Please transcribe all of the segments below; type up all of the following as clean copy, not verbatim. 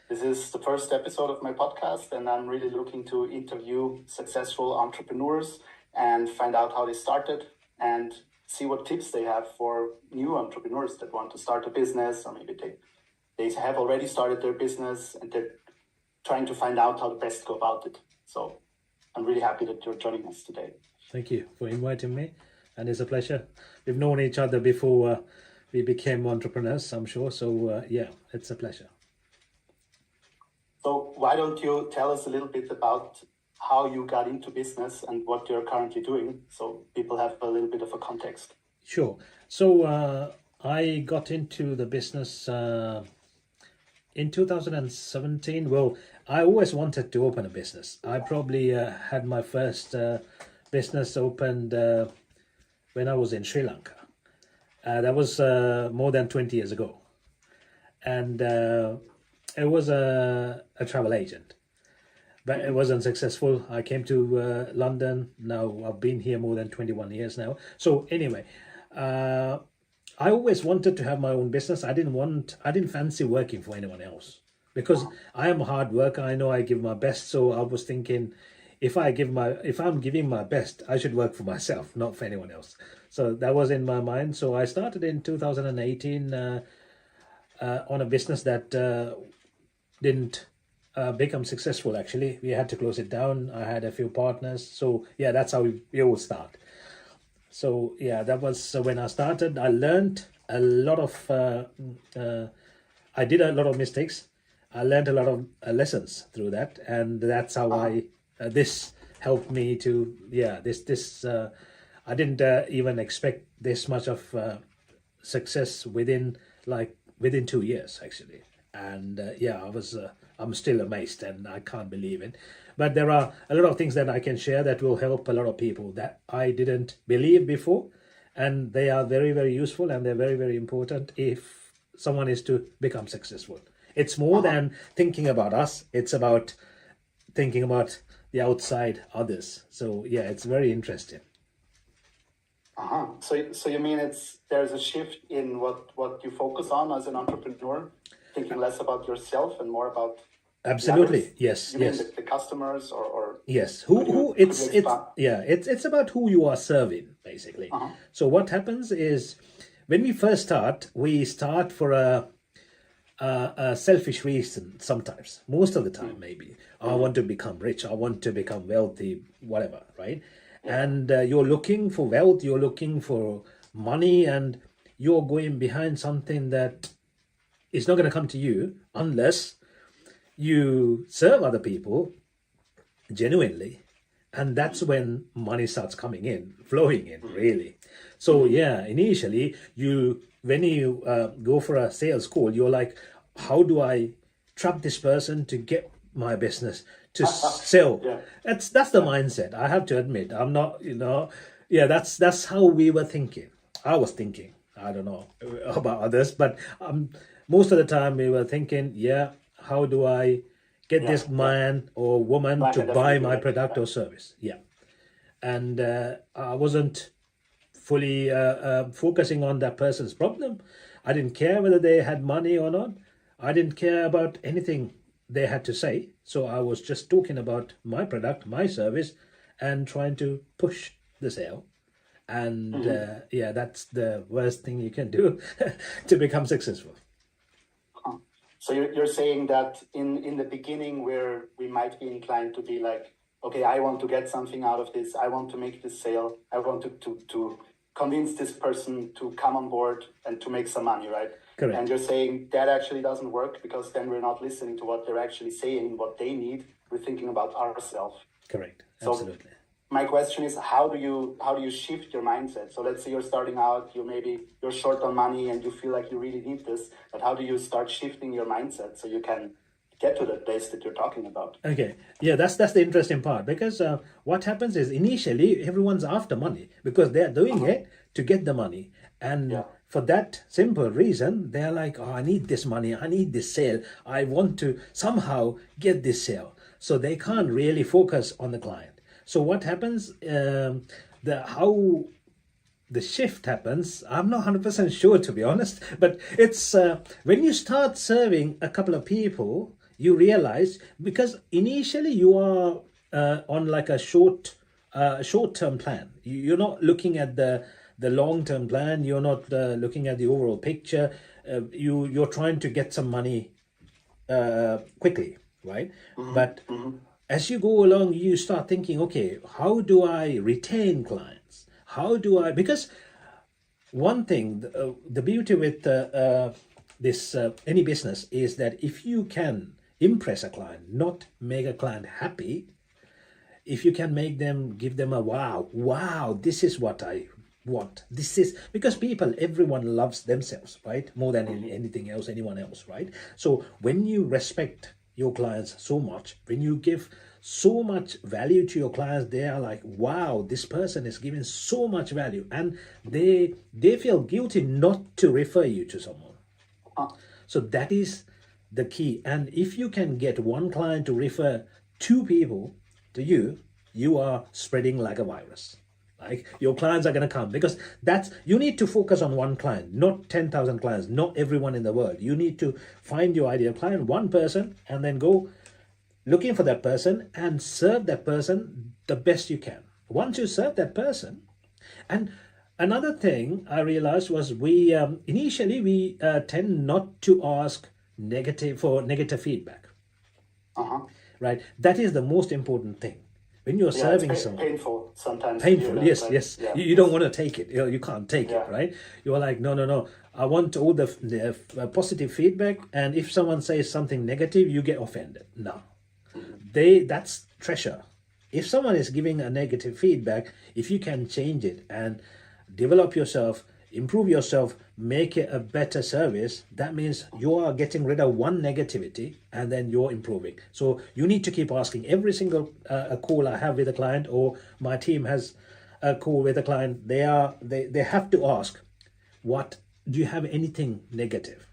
This is the first episode of my podcast, and I'm really looking to interview successful entrepreneurs and find out how they started and see what tips they have for new entrepreneurs that want to start a business, or maybe they have already started their business and they're trying to find out how to best go about it. So I'm really happy that you're joining us today. Thank you for inviting me, and it's a pleasure. We've known each other before we became entrepreneurs, I'm sure. So yeah, it's a pleasure. So why don't you tell us a little bit about how you got into business and what you're currently doing, so people have a little bit of a context. Sure. So I got into the business in 2017. Well, I always wanted to open a business. I probably had my first business opened when I was in Sri Lanka. That was more than 20 years ago. And it was a travel agent. But it wasn't successful. I came to London. Now I've been here more than 21 years now. So anyway, I always wanted to have my own business. I didn't fancy working for anyone else because I am a hard worker. I know I give my best. So I was thinking, if I'm giving my best, I should work for myself, not for anyone else. So that was in my mind. So I started in 2018 on a business that didn't become successful. Actually, we had to close it down. I had a few partners. So yeah, that's how we all start. So yeah, that was when I started. I learned a lot of I did a lot of mistakes. I learned a lot of lessons through that, and that's how I this helped me to this I didn't even expect this much of success within 2 years actually. And I'm still amazed and I can't believe it. But there are a lot of things that I can share that will help a lot of people that I didn't believe before. And they are very, very useful, and they're very, very important if someone is to become successful. It's more than thinking about us. It's about thinking about the outside others. So yeah, it's very interesting. So you mean there's a shift in what you focus on as an entrepreneur? Thinking less about yourself and more about absolutely yes. You mean the customers or yes, it's about who you are serving basically. So what happens is when we first start, we start for a selfish reason. Sometimes, most of the time, maybe I want to become rich, I want to become wealthy, whatever, right? And you're looking for wealth, you're looking for money, and you're going behind something that it's not going to come to you unless you serve other people genuinely. And that's when money starts coming in, flowing in, really. So yeah, initially, when you go for a sales call, you're like, how do I trap this person to get my business to sell? That's the mindset. I have to admit, I'm not, that's how we were thinking. I was thinking. I don't know about others, but most of the time we were thinking, how do I get this man or woman to buy my product or service? Yeah. And I wasn't fully focusing on that person's problem. I didn't care whether they had money or not. I didn't care about anything they had to say. So I was just talking about my product, my service, and trying to push the sale. And that's the worst thing you can do to become successful. So you're saying that in the beginning, where we might be inclined to be like, okay, I want to get something out of this. I want to make this sale. I want to convince this person to come on board and to make some money, right? Correct. And you're saying that actually doesn't work, because then we're not listening to what they're actually saying, what they need. We're thinking about ourselves. Correct. Absolutely. So my question is, how do you shift your mindset? So let's say you're starting out, you're short on money and you feel like you really need this, but how do you start shifting your mindset so you can get to that place that you're talking about? Okay, yeah, that's the interesting part, because what happens is initially everyone's after money because they're doing it to get the money, and for that simple reason they're like, oh, I need this money, I need this sale, I want to somehow get this sale. So they can't really focus on the client. So what happens, how the shift happens, I'm not 100% sure, to be honest, but it's when you start serving a couple of people, you realize, because initially you are on like a short-term plan. You're not looking at the long-term plan. You're not looking at the overall picture. You're trying to get some money quickly, right? But as you go along, you start thinking, okay, how do I retain clients? How do I, because one thing, the beauty with this any business is that if you can impress a client, not make a client happy, if you can make them, give them a wow, this is what I want. This is because everyone loves themselves, right? More than anything else, anyone else, right? So when you respect your clients so much, when you give so much value to your clients, they are like, wow, this person is giving so much value, and they feel guilty not to refer you to someone. So that is the key. And if you can get one client to refer two people to you, you are spreading like a virus. Like your clients are going to come, because you need to focus on one client, not 10,000 clients, not everyone in the world. You need to find your ideal client, one person, and then go looking for that person and serve that person the best you can. Once you serve that person, and another thing I realized was we initially tend not to ask negative feedback. Right? That is the most important thing. When you're serving someone, painful sometimes. Painful, that, yes, right? yes. Yeah. You don't want to take it. You can't take it, right? You're like, no. I want all the positive feedback. And if someone says something negative, you get offended. No, that's treasure. If someone is giving a negative feedback, if you can change it and develop yourself, improve yourself, make it a better service, that means you are getting rid of one negativity and then you're improving. So you need to keep asking. Every single call I have with a client, or my team has a call with a client, they have to ask, what do you have anything negative?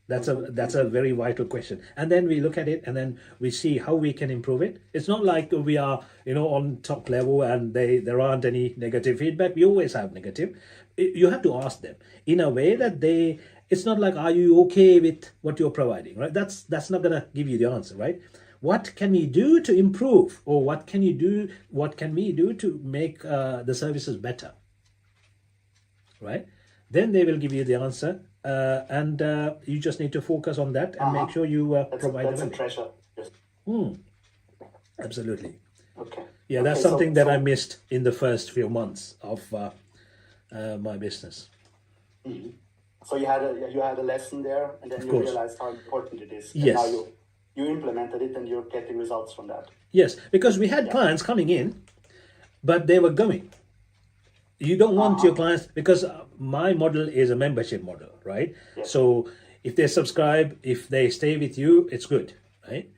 That's a very vital question. And then we look at it and then we see how we can improve it. It's not like we are, on top level and there aren't any negative feedback. We always have negative. You have to ask them in a way that it's not like, are you okay with what you're providing, right? That's not going to give you the answer, right? What can we do to improve, or what can we do to make the services better, right? Then they will give you the answer, and you just need to focus on that and make sure you provide that's a treasure. Yes. Absolutely. Okay. Yeah, that's something that I missed in the first few months of my business. Mm-hmm. So you had a lesson there, and then you realized how important it is. Yes. And now you implemented it, and you're getting results from that. Yes, because we had clients coming in, but they were going. You don't want your clients, because my model is a membership model, right? Yes. So if they subscribe, if they stay with you, it's good, right?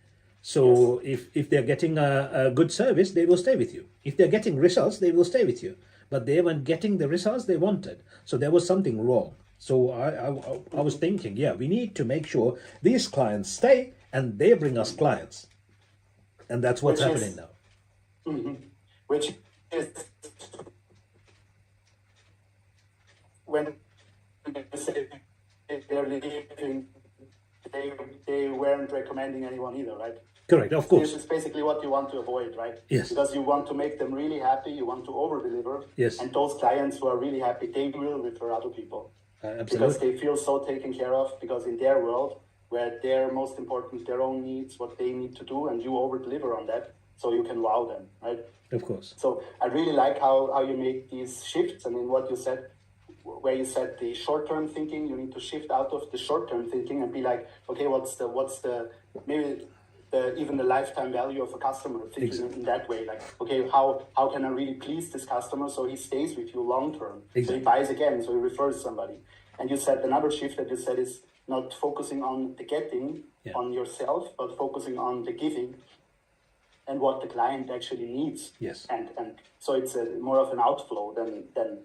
So if they're getting a good service, they will stay with you. If they're getting results, they will stay with you. But they weren't getting the results they wanted. So there was something wrong. So I was thinking, we need to make sure these clients stay and they bring us clients. And that's what's happening now. Mm-hmm. Which is when you say they're leaving, they weren't recommending anyone either, right? Correct, of course. This is basically what you want to avoid, right? Yes. Because you want to make them really happy, you want to over-deliver. Yes. And those clients who are really happy, they will refer other people. Absolutely. Because they feel so taken care of, because in their world, where they're most important, their own needs, what they need to do, and you over-deliver on that, so you can wow them, right? Of course. So I really like how you make these shifts. I mean, what you said, where you said the short-term thinking, you need to shift out of the short-term thinking and be like, okay, what's the maybe even the lifetime value of a customer, thinking in that way, like, okay, how can I really please this customer so he stays with you long-term? So he buys again, so he refers somebody. And you said another shift that you said is not focusing on the getting on yourself, but focusing on the giving and what the client actually needs. Yes. And so it's more of an outflow than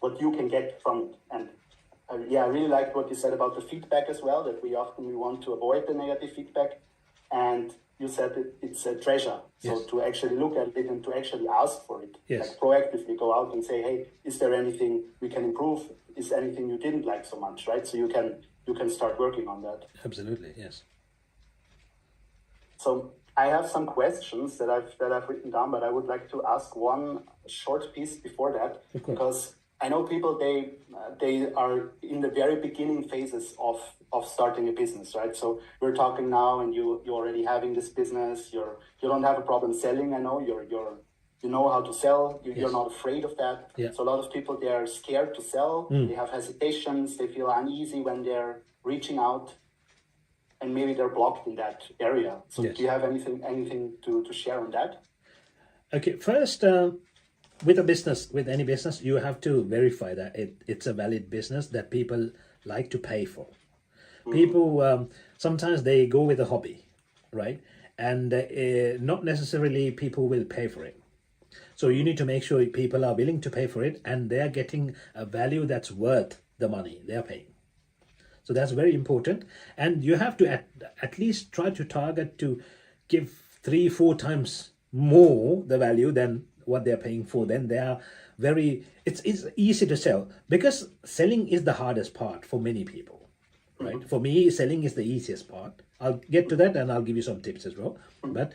what you can get from it. And I really liked what you said about the feedback as well, that we want to avoid the negative feedback. And you said it's a treasure. So to actually look at it and to actually ask for it, like proactively go out and say, hey, is there anything we can improve? Is there anything you didn't like so much, right? So you can start working on that. Absolutely, yes. So I have some questions that I've written down, but I would like to ask one short piece before that, because I know people they are in the very beginning phases of starting a business, right? So we're talking now, and you're already having this business. You don't have a problem selling. I know you know how to sell. You're not afraid of that. Yeah. So a lot of people, they are scared to sell. They have hesitations. They feel uneasy when they're reaching out, and maybe they're blocked in that area. So do you have anything to share on that? Okay, first, with any business, you have to verify that it's a valid business that people like to pay for. People, sometimes they go with a hobby, right? And not necessarily people will pay for it. So you need to make sure people are willing to pay for it, and they're getting a value that's worth the money they're paying. So that's very important. And you have to at least try to target to give 3-4 times more the value than what they're paying for. Then they are it's easy to sell, because selling is the hardest part for many people, right? For me, selling is the easiest part. I'll get to that, and I'll give you some tips as well. But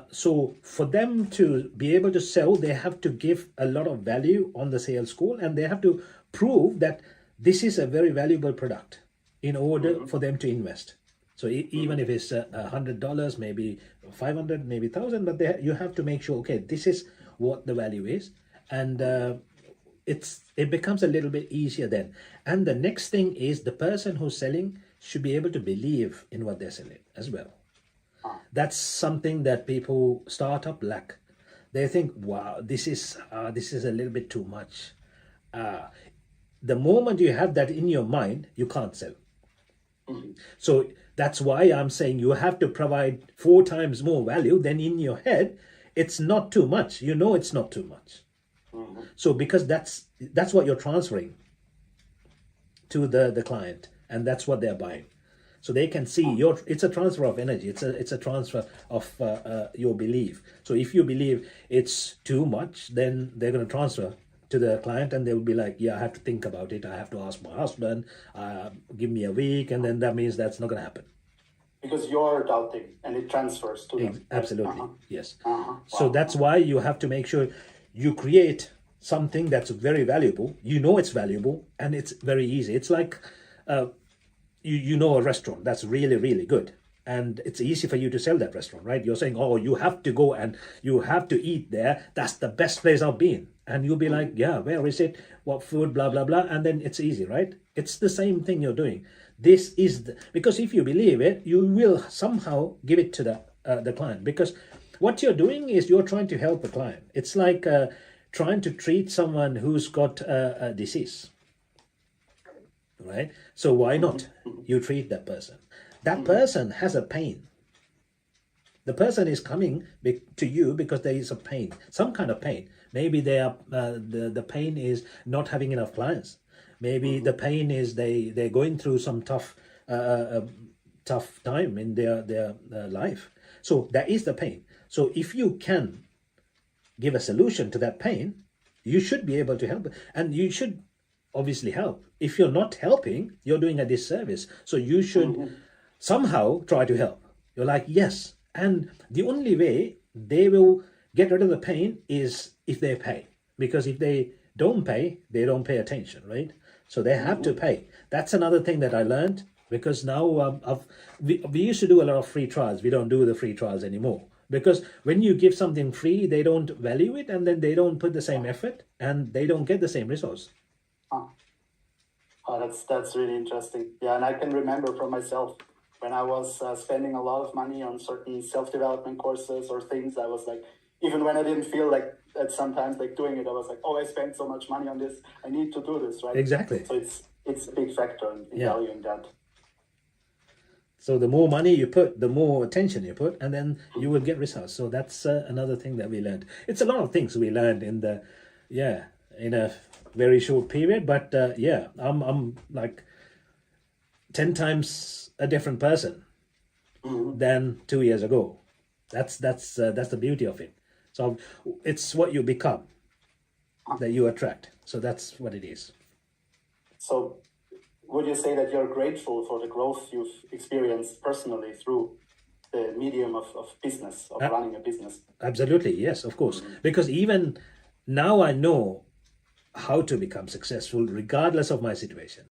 so for them to be able to sell, they have to give a lot of value on the sales call, and they have to prove that this is a very valuable product in order for them to invest. So even if it's $100, maybe 500, maybe 1,000, but you have to make sure, okay, this is what the value is, and it becomes a little bit easier then. And the next thing is, the person who's selling should be able to believe in what they're selling as well. That's something that people startup lack. They think, wow, this is a little bit too much. The moment you have that in your mind, you can't sell. So that's why I'm saying you have to provide 4 times more value than in your head. It's not too much. You know it's not too much. So because that's what you're transferring to the client, and that's what they're buying. So they can see it's a transfer of energy. It's a transfer of your belief. So if you believe it's too much, then they're going to transfer to the client, and they will be like, yeah, I have to think about it. I have to ask my husband, give me a week, and then that means that's not going to happen. Because you're doubting, and it transfers to them. Absolutely, yes. So that's why you have to make sure you create something that's very valuable. You know it's valuable, and it's very easy. It's like, you know a restaurant that's really, really good, and it's easy for you to sell that restaurant, right? You're saying, oh, you have to go and you have to eat there. That's the best place I've been. And you'll be like, yeah, where is it? What food, blah, blah, blah. And then it's easy, right? It's the same thing you're doing. This is because if you believe it, you will somehow give it to the client, because what you're doing is you're trying to help the client. It's like trying to treat someone who's got a disease, right? So why not you treat that person? That person has a pain. The person is coming to you because there is a pain, some kind of pain. Maybe they are the pain is not having enough clients. Maybe the pain is they're going through some tough time in their life. So that is the pain. So if you can give a solution to that pain, you should be able to help, and you should obviously help. If you're not helping, you're doing a disservice. So you should somehow try to help. You're like, yes. And the only way they will get rid of the pain is if they pay. Because if they don't pay, they don't pay attention, right? So they have to pay. That's another thing that I learned, because now we used to do a lot of free trials. We don't do the free trials anymore. Because when you give something free, they don't value it, and then they don't put the same effort, and they don't get the same results. Oh, that's really interesting. Yeah, and I can remember from myself when I was spending a lot of money on certain self-development courses or things. I was like, even when I didn't feel like that, sometimes like doing it, I was like, oh, I spent so much money on this, I need to do this, right? Exactly. So it's a big factor in valuing that. So the more money you put, the more attention you put, and then you will get results. So that's another thing that we learned. It's a lot of things we learned in a very short period. But I'm like 10 times a different person than 2 years ago. That's the beauty of it. So it's what you become that you attract. So that's what it is. So would you say that you're grateful for the growth you've experienced personally through the medium of business, of running a business. Absolutely, yes, of course. Because even now I know how to become successful regardless of my situation.